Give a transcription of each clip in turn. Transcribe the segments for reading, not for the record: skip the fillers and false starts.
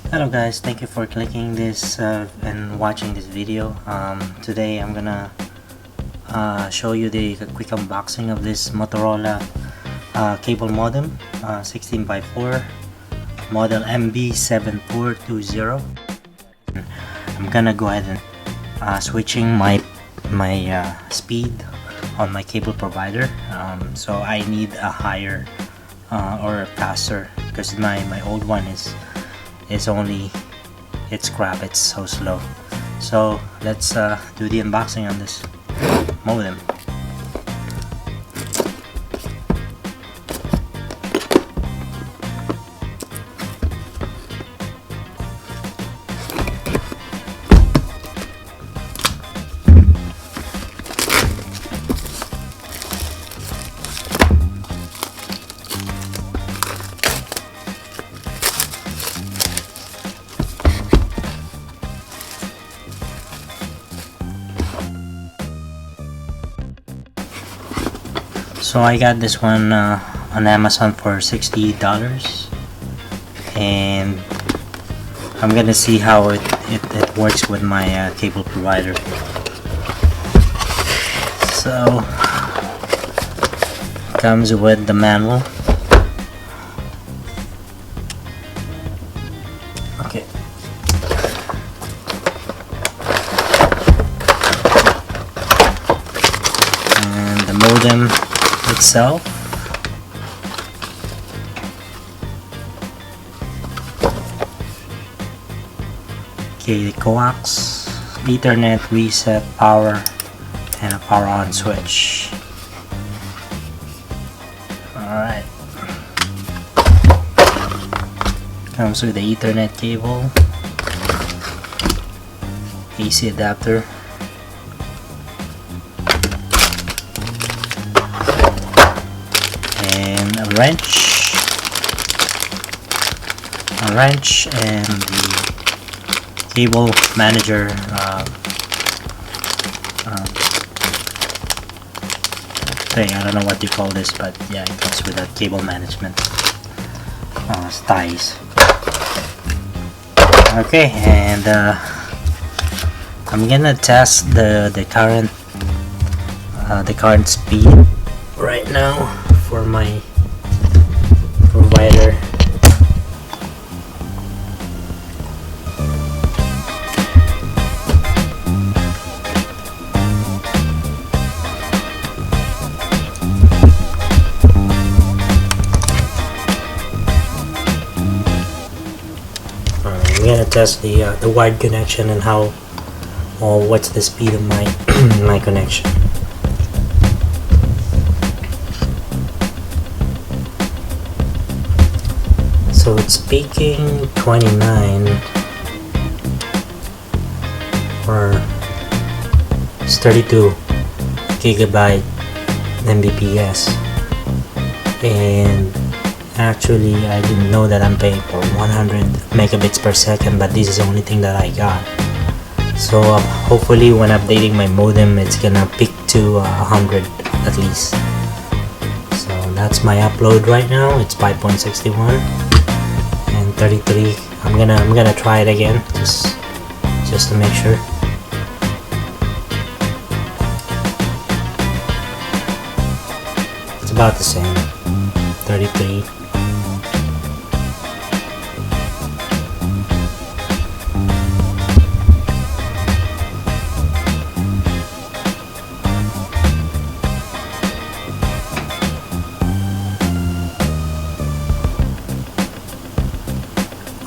Hello guys, thank you for clicking this and watching this video. Today I'm gonna show you the quick unboxing of this Motorola cable modem, 16x4 model MB7420. I'm gonna go ahead and switching my speed on my cable provider, so I need a higher or faster, because my old one is only, it's crap, it's so slow. So let's do the unboxing on this modem. So I got this one on Amazon for $60, and I'm gonna see how it works with my cable provider. So it comes with the manual. Okay. And the modem itself. Okay, the coax, Ethernet, reset, power, and a power on switch. Alright. Comes with the Ethernet cable, AC adapter, and a wrench, and the cable manager thing. I don't know what you call this, but yeah, it comes with that cable management ties. Okay, and I'm gonna test the current speed right now for my provider. I'm gonna test the wired connection and how, or what's the speed of my my connection. So it's speaking 29, or it's 32 gigabyte Mbps, and actually I didn't know that I'm paying for 100 megabits per second, but this is the only thing that I got. So hopefully when updating my modem, it's gonna peak to 100 at least. So that's my upload right now. It's 5.61 and 33. I'm gonna try it again just to make sure. It's about the same, 33.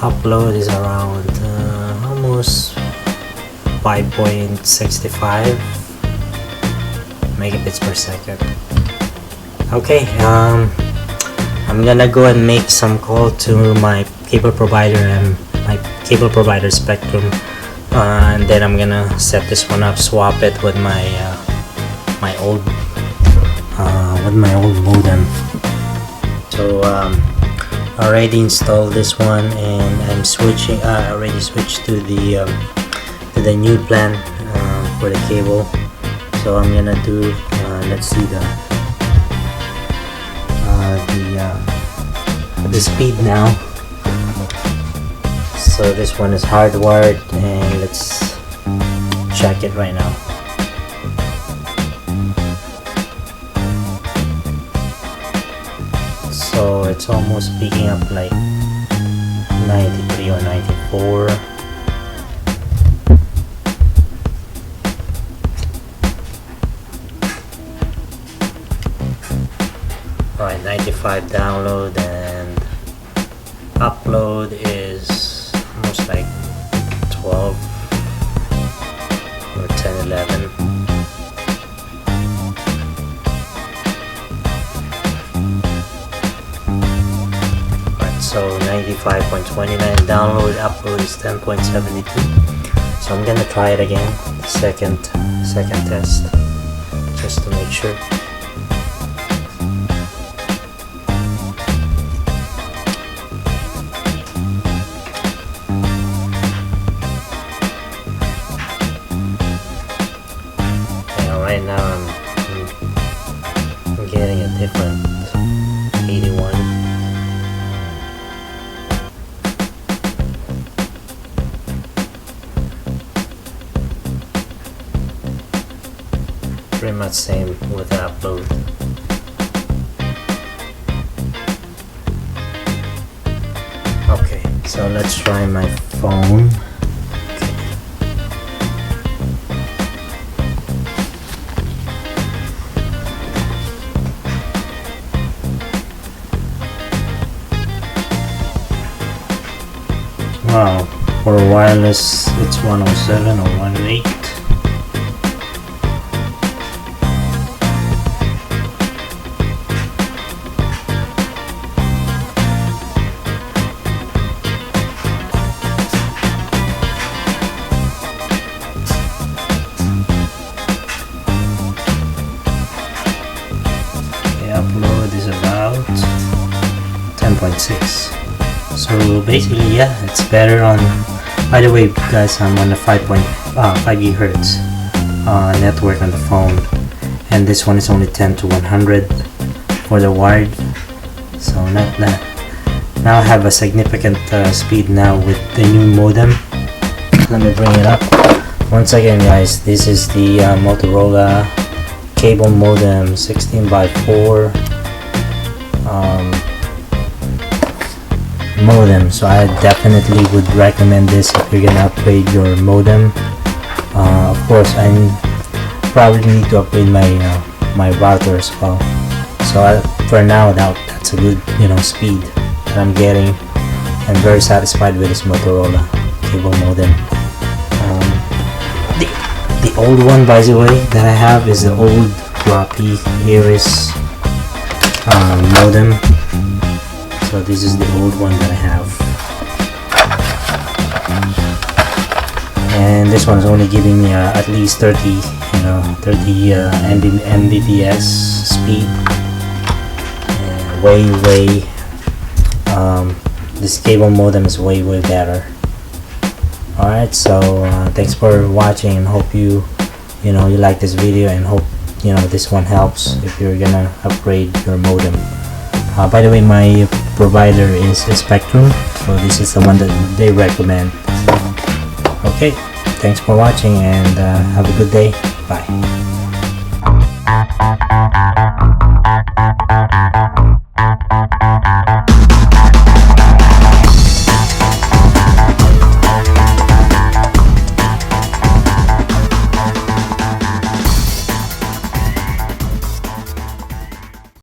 Upload is around almost 5.65 megabits per second. Okay, I'm gonna go and make some call to my cable provider and my cable provider Spectrum, and then I'm gonna set this one up, swap it with my old modem. So already installed this one, and I'm switching. I already switched to the new plan for the cable. So I'm gonna do. Let's see the speed now. So So this one is hardwired, and let's check it right now. So it's almost picking up like 93 or 94. Alright, 95 download, and upload is almost like 12 or 10, 11. So 95.29 download, upload is 10.72. So I'm gonna try it again, second test, just to make sure. Yeah, right now I'm getting a different 81. Pretty much same with the upload. Okay, so let's try my phone. Wow, for wireless it's 107 or 108. Upload is about 10.6. So basically, yeah, it's better on. By the way, guys, I'm on the 5 GHz network on the phone, and this one is only 10 to 100 for the wired. So now I have a significant speed now with the new modem. Let me bring it up once again, guys. This is the Motorola cable modem, 16x4 modem. So I definitely would recommend this if you're gonna upgrade your modem. Of course, I probably need to upgrade my router as well. So for now, that's a good speed that I'm getting. I'm very satisfied with this Motorola cable modem. The old one, by the way, that I have is the old floppy Iris modem. So this is the old one that I have, and this one is only giving me at least 30 Mbps speed. This cable modem is way better. Alright, so thanks for watching, and hope you like this video, and hope this one helps if you're gonna upgrade your modem. By the way, my provider is Spectrum, so this is the one that they recommend. Okay, thanks for watching, and have a good day. Bye.